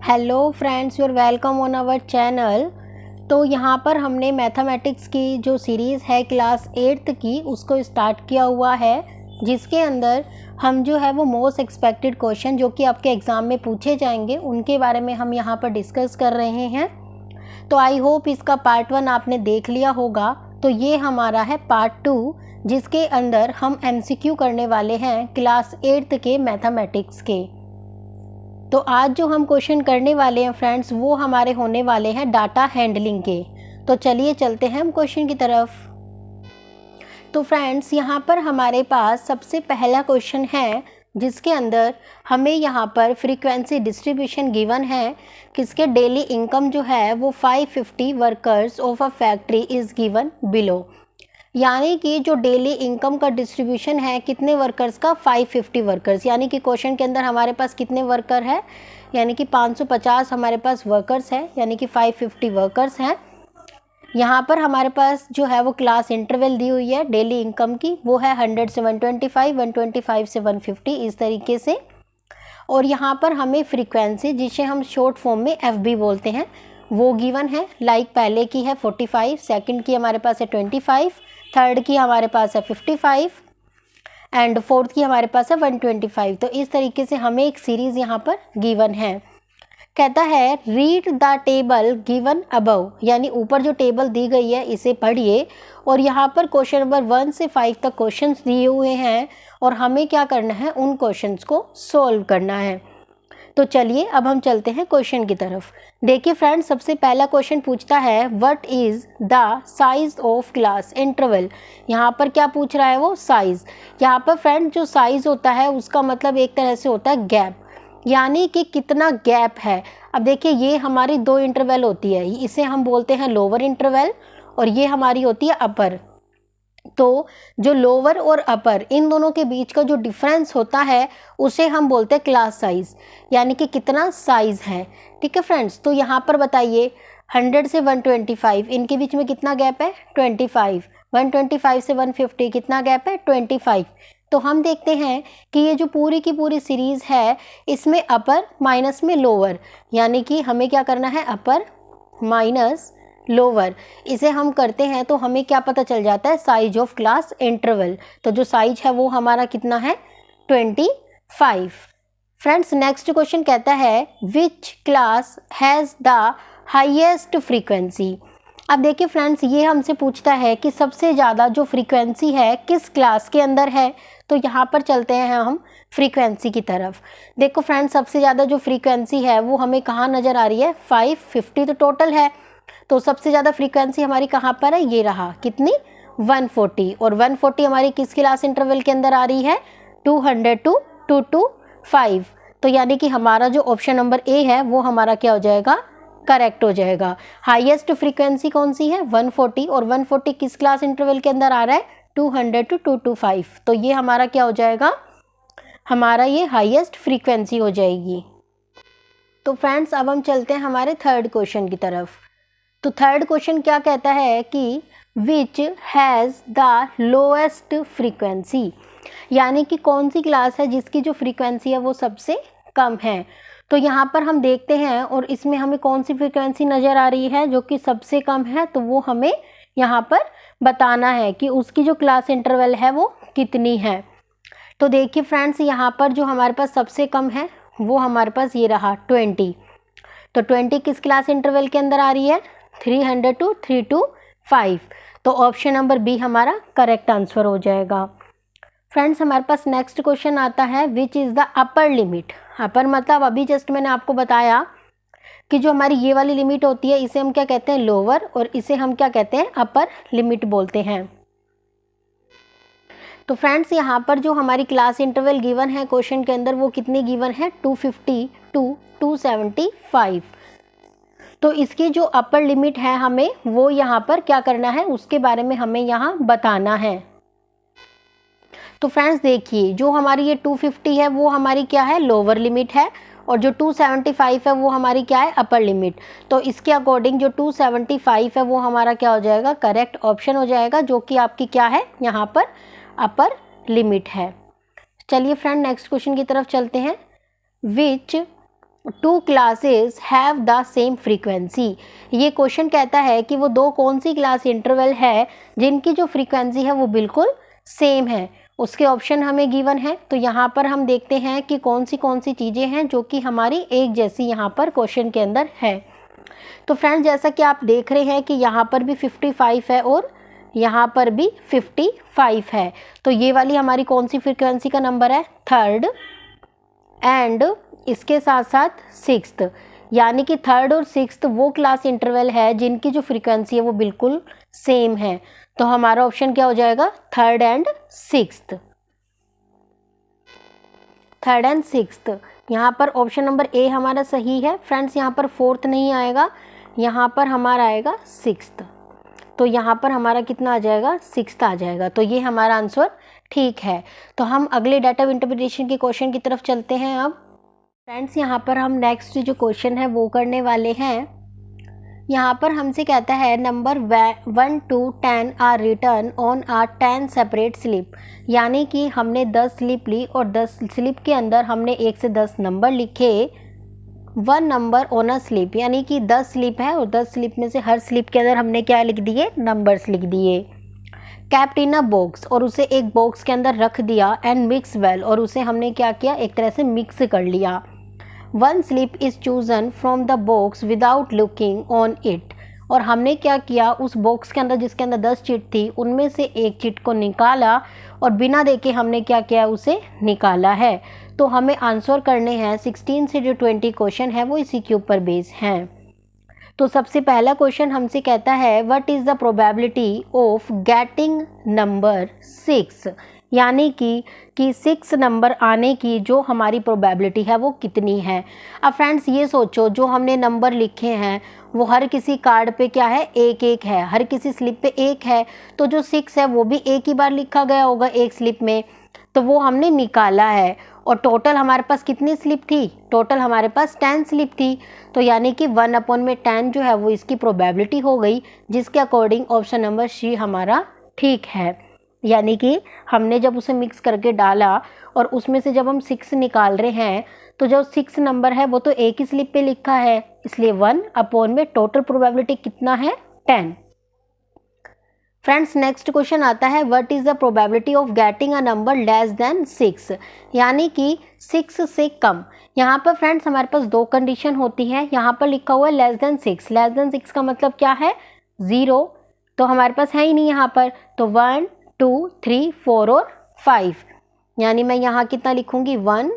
Hello friends, your welcome on our channel. तो यहाँ पर हमने मैथमेटिक्स की जो सीरीज़ है क्लास 8th की उसको स्टार्ट किया हुआ है, जिसके अंदर हम जो है वो मोस्ट एक्सपेक्टेड क्वेश्चन जो कि आपके एग्ज़ाम में पूछे जाएंगे उनके बारे में हम यहाँ पर डिस्कस कर रहे हैं। तो आई होप इसका पार्ट 1 आपने देख लिया होगा। तो ये हमारा है पार्ट 2, जिसके अंदर हम MCQ करने वाले हैं क्लास 8th के मैथमेटिक्स के। तो आज जो हम क्वेश्चन करने वाले हैं फ्रेंड्स, वो हमारे होने वाले हैं डाटा हैंडलिंग के। तो चलिए चलते हैं हम क्वेश्चन की तरफ। तो फ्रेंड्स, यहाँ पर हमारे पास सबसे पहला क्वेश्चन है, जिसके अंदर हमें यहाँ पर फ्रीक्वेंसी डिस्ट्रीब्यूशन गिवन है। किसके डेली इनकम जो है वो 550 workers of a factory is given below. यानी कि जो डेली इनकम का डिस्ट्रीब्यूशन है कितने वर्कर्स का, 550 वर्कर्स। यानी कि क्वेश्चन के अंदर हमारे पास कितने वर्कर है, यानी कि 550 हमारे पास वर्कर्स है, यानी कि 550 वर्कर्स हैं। यहाँ पर हमारे पास जो है वो क्लास इंटरवल दी हुई है डेली इनकम की, वो है 100 से 125, 125 से 150, इस तरीके से। और यहाँ पर हमें फ्रीक्वेंसी, जिसे हम शॉर्ट फॉर्म में FB बोलते हैं, वो गिवन है। लाइक पहले की है 45, सेकंड की हमारे पास है 25, थर्ड की हमारे पास है 55 एंड फोर्थ की हमारे पास है 125। तो इस तरीके से हमें एक सीरीज़ यहाँ पर गिवन है। कहता है read the table given above, यानी ऊपर जो टेबल दी गई है इसे पढ़िए। और यहाँ पर क्वेश्चन नंबर 1 से 5 तक क्वेश्चंस दिए हुए हैं और हमें क्या करना है, उन क्वेश्चंस को सॉल्व करना है। तो चलिए अब हम चलते हैं क्वेश्चन की तरफ। देखिए फ्रेंड्स, सबसे पहला क्वेश्चन पूछता है what is the size of class interval. यहाँ पर क्या पूछ रहा है, वो साइज़। यहाँ पर फ्रेंड्स जो साइज़ होता है उसका मतलब एक तरह से होता है गैप, यानी कि कितना गैप है। अब देखिए ये हमारी दो इंटरवल होती है, इसे हम बोलते हैं लोअर इंटरवल और ये हमारी होती है अपर। तो जो लोअर और अपर इन दोनों के बीच का जो डिफरेंस होता है उसे हम बोलते हैं क्लास साइज, यानी कि कितना साइज है। ठीक है फ्रेंड्स, तो यहाँ पर बताइए 100 से 125 इनके बीच में कितना गैप है, 25। 125 से 150 कितना गैप है, 25। तो हम देखते हैं कि ये जो पूरी की पूरी सीरीज़ है इसमें अपर माइनस में लोअर, यानी कि हमें क्या करना है, अपर माइनस लोअर, इसे हम करते हैं तो हमें क्या पता चल जाता है, साइज ऑफ क्लास इंटरवल। तो जो साइज है वो हमारा कितना है, 25। फ्रेंड्स, नेक्स्ट क्वेश्चन कहता है which class has the highest frequency. अब देखिए फ्रेंड्स, ये हमसे पूछता है कि सबसे ज़्यादा जो फ्रीक्वेंसी है किस क्लास के अंदर है। तो यहाँ पर चलते हैं हम फ्रीक्वेंसी की तरफ। देखो फ्रेंड्स, सबसे ज़्यादा जो फ्रीक्वेंसी है वो हमें कहाँ नज़र आ रही है, 550 तो टोटल है। तो सबसे ज़्यादा फ्रीक्वेंसी हमारी कहाँ पर है, ये रहा, कितनी, 140। और 140 हमारी किस क्लास इंटरवल के अंदर आ रही है, 200 to 225। तो यानी कि हमारा जो ऑप्शन नंबर ए है वो हमारा क्या हो जाएगा, करेक्ट हो जाएगा। हाईएस्ट फ्रीक्वेंसी कौन सी है, 140, और 140 किस क्लास इंटरवल के अंदर आ रहा है, 200 to 225। तो ये हमारा क्या हो जाएगा, हमारा ये हाईएस्ट फ्रीक्वेंसी हो जाएगी। तो फ्रेंड्स, अब हम चलते हैं हमारे थर्ड क्वेश्चन की तरफ। तो थर्ड क्वेश्चन क्या कहता है कि which has the lowest frequency, यानी कि कौन सी क्लास है जिसकी जो फ्रीक्वेंसी है वो सबसे कम है। तो यहाँ पर हम देखते हैं और इसमें हमें कौन सी फ्रीक्वेंसी नज़र आ रही है जो कि सबसे कम है, तो वो हमें यहाँ पर बताना है कि उसकी जो क्लास इंटरवल है वो कितनी है। तो देखिए फ्रेंड्स, यहाँ पर जो हमारे पास सबसे कम है वो हमारे पास ये रहा, 20। तो 20 किस क्लास इंटरवल के अंदर आ रही है, 300 to 325। तो ऑप्शन नंबर बी हमारा करेक्ट आंसर हो जाएगा। फ्रेंड्स, हमारे पास नेक्स्ट क्वेश्चन आता है which is the upper limit. Upper मतलब अभी जस्ट मैंने आपको बताया कि जो हमारी ये वाली लिमिट होती है इसे हम क्या कहते हैं, लोअर, और इसे हम क्या कहते हैं, अपर लिमिट बोलते हैं। तो फ्रेंड्स, यहाँ पर जो हमारी क्लास इंटरवल गिवन है क्वेश्चन के अंदर वो कितनी गिवन है, 250 to 275। तो इसकी जो अपर लिमिट है हमें वो यहाँ पर क्या करना है, उसके बारे में हमें यहाँ बताना है। तो फ्रेंड्स देखिए, जो हमारी ये 250 है वो हमारी क्या है, लोअर लिमिट है, और जो 275 है वो हमारी क्या है, अपर लिमिट। तो इसके अकॉर्डिंग जो 275 है वो हमारा क्या हो जाएगा, करेक्ट ऑप्शन हो जाएगा, जो कि आपकी क्या है, यहाँ पर अपर लिमिट है। चलिए फ्रेंड, नेक्स्ट क्वेश्चन की तरफ चलते हैं। Which two classes have the same frequency. ये क्वेश्चन कहता है कि वो दो कौन सी क्लास इंटरवल है जिनकी जो फ्रीक्वेंसी है वो बिल्कुल सेम है। उसके ऑप्शन हमें गिवन है, तो यहाँ पर हम देखते हैं कि कौन सी चीज़ें हैं जो कि हमारी एक जैसी यहाँ पर क्वेश्चन के अंदर है। तो फ्रेंड्स, जैसा कि आप देख रहे हैं कि यहाँ पर भी 55 है और यहाँ पर भी 55 है। तो ये वाली हमारी कौन सी फ्रीक्वेंसी का नंबर है? थर्ड एंड इसके साथ साथ सिक्स्थ, यानी कि थर्ड और सिक्स्थ वो क्लास इंटरवल है जिनकी जो फ्रीक्वेंसी है वो बिल्कुल सेम है। तो हमारा ऑप्शन क्या हो जाएगा? Third and sixth. Third and sixth, यहाँ पर ऑप्शन नंबर ए हमारा सही है। फ्रेंड्स, यहाँ पर फोर्थ नहीं आएगा, यहाँ पर हमारा आएगा सिक्स्थ। तो यहाँ पर हमारा कितना आ जाएगा? सिक्स्थ आ जाएगा। तो ये हमारा आंसर ठीक है। तो हम अगले डाटा इंटरप्रिटेशन के क्वेश्चन की तरफ चलते हैं। अब फ्रेंड्स, यहाँ पर हम नेक्स्ट जो क्वेश्चन है वो करने वाले हैं। यहाँ पर हमसे कहता है number 1 to 10 are return on a 10 separate slip, यानी कि हमने 10 स्लिप ली और 10 स्लिप के अंदर हमने 1 से 10 नंबर लिखे। 1 नंबर ऑन अ स्लिप, यानी कि 10 स्लिप है और 10 स्लिप में से हर स्लिप के अंदर हमने क्या लिख दिए? नंबर्स लिख दिए। कैप्ट इन अ बॉक्स, और उसे एक बॉक्स के अंदर रख दिया। एंड मिक्स वेल, और उसे हमने क्या किया? एक तरह से मिक्स कर लिया। 1 slip is chosen from the box without looking on it, और हमने क्या किया? उस बॉक्स के अंदर जिसके अंदर 10 चिट थी उनमें से एक चिट को निकाला और बिना देखे हमने क्या किया? उसे निकाला है। तो हमें आंसर करने हैं 16 से जो 20 क्वेश्चन है वो इसी के ऊपर बेस हैं। तो सबसे पहला क्वेश्चन हमसे कहता है what is the probability of getting number 6, यानी कि 6 नंबर आने की जो हमारी प्रोबेबिलिटी है वो कितनी है। अब फ्रेंड्स, ये सोचो, जो हमने नंबर लिखे हैं वो हर किसी कार्ड पे क्या है? एक एक है, हर किसी स्लिप पे एक है। तो जो 6 है वो भी एक ही बार लिखा गया होगा एक स्लिप में, तो वो हमने निकाला है। और टोटल हमारे पास कितनी स्लिप थी? टोटल हमारे पास 10 स्लिप थी। तो यानी कि 1/10 जो है वो इसकी प्रोबेबिलिटी हो गई, जिसके अकॉर्डिंग ऑप्शन नंबर सी हमारा ठीक है। यानी कि हमने जब उसे मिक्स करके डाला और उसमें से जब हम 6 निकाल रहे हैं, तो जो 6 नंबर है वो तो एक ही स्लिप पे लिखा है, इसलिए 1/में टोटल प्रोबेबिलिटी कितना है? 10। फ्रेंड्स, नेक्स्ट क्वेश्चन आता है what is the probability of getting a number less than 6, यानी कि 6 से कम। यहाँ पर फ्रेंड्स हमारे पास दो कंडीशन होती है। यहाँ पर लिखा हुआ है लेस देन 6, लेस देन 6 का मतलब क्या है? 0, तो हमारे पास है ही नहीं यहाँ पर। तो 1 2 3 4 और 5, यानी मैं यहाँ कितना लिखूँगी? 1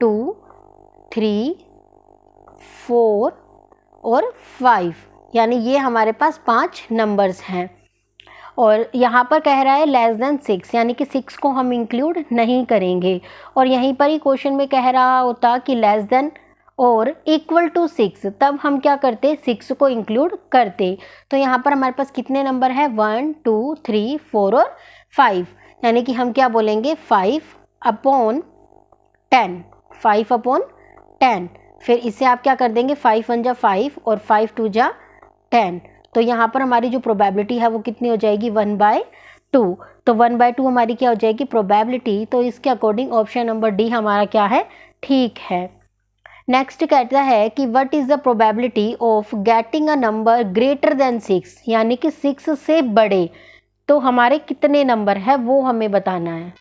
2 3 4 और 5, यानी ये हमारे पास 5 नंबर्स हैं। और यहाँ पर कह रहा है लेस देन 6, यानी कि 6 को हम इंक्लूड नहीं करेंगे। और यहीं पर ही क्वेश्चन में कह रहा होता कि लेस देन और इक्वल टू 6, तब हम क्या करते? 6 को इंक्लूड करते। तो यहाँ पर हमारे पास कितने नंबर है? 1 2 3 4 और 5, यानी कि हम क्या बोलेंगे? 5/10, 5/10। फिर इसे आप क्या कर देंगे? 5 1 जा 5 और 5 2 जा 10। तो यहाँ पर हमारी जो प्रोबेबिलिटी है वो कितनी हो जाएगी? 1/2। तो 1/2 हमारी क्या हो जाएगी? प्रोबेबिलिटी। तो इसके अकॉर्डिंग ऑप्शन नंबर डी हमारा क्या है? ठीक है। नेक्स्ट कहता है कि what is the probability of getting a number greater than 6, यानी कि 6 से बड़े। तो हमारे कितने नंबर है वो हमें बताना है।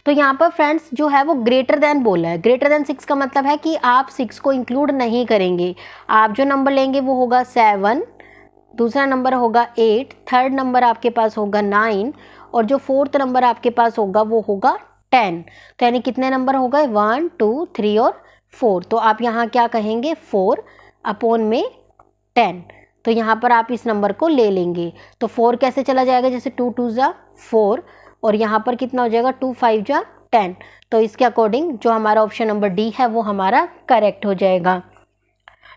तो यहाँ पर फ्रेंड्स जो है वो ग्रेटर देन बोला है। ग्रेटर देन 6 का मतलब है कि आप 6 को इंक्लूड नहीं करेंगे। आप जो नंबर लेंगे वो होगा 7, दूसरा नंबर होगा 8, थर्ड नंबर आपके पास होगा 9 और जो फोर्थ नंबर आपके पास होगा वो होगा 10। तो यानी कितने नंबर हो गए? 1 2 3 और 4। तो आप यहाँ क्या कहेंगे? 4/10। तो यहाँ पर आप इस नंबर को ले लेंगे। तो 4 कैसे चला जाएगा? जैसे 2 2 जा 4 और यहाँ पर कितना हो जाएगा? 2 5 जा 10। तो इसके अकॉर्डिंग जो हमारा ऑप्शन नंबर डी है वो हमारा करेक्ट हो जाएगा।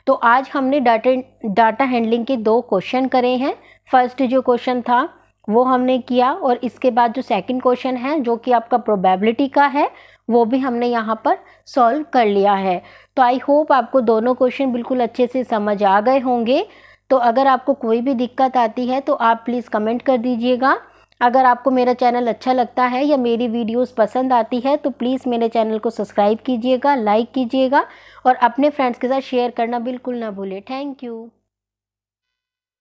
तो आज हमने डाटा हैंडलिंग के 2 क्वेश्चन करे हैं। फर्स्ट जो क्वेश्चन था वो हमने किया और इसके बाद जो सेकंड क्वेश्चन है जो कि आपका प्रोबेबिलिटी का है वो भी हमने यहाँ पर सॉल्व कर लिया है। तो आई होप आपको दोनों क्वेश्चन बिल्कुल अच्छे से समझ आ गए होंगे। तो अगर आपको कोई भी दिक्कत आती है तो आप प्लीज़ कमेंट कर दीजिएगा। अगर आपको मेरा चैनल अच्छा लगता है या मेरी वीडियोस पसंद आती है तो प्लीज़ मेरे चैनल को सब्सक्राइब कीजिएगा, लाइक कीजिएगा और अपने फ्रेंड्स के साथ शेयर करना बिल्कुल ना भूलें। Thank you.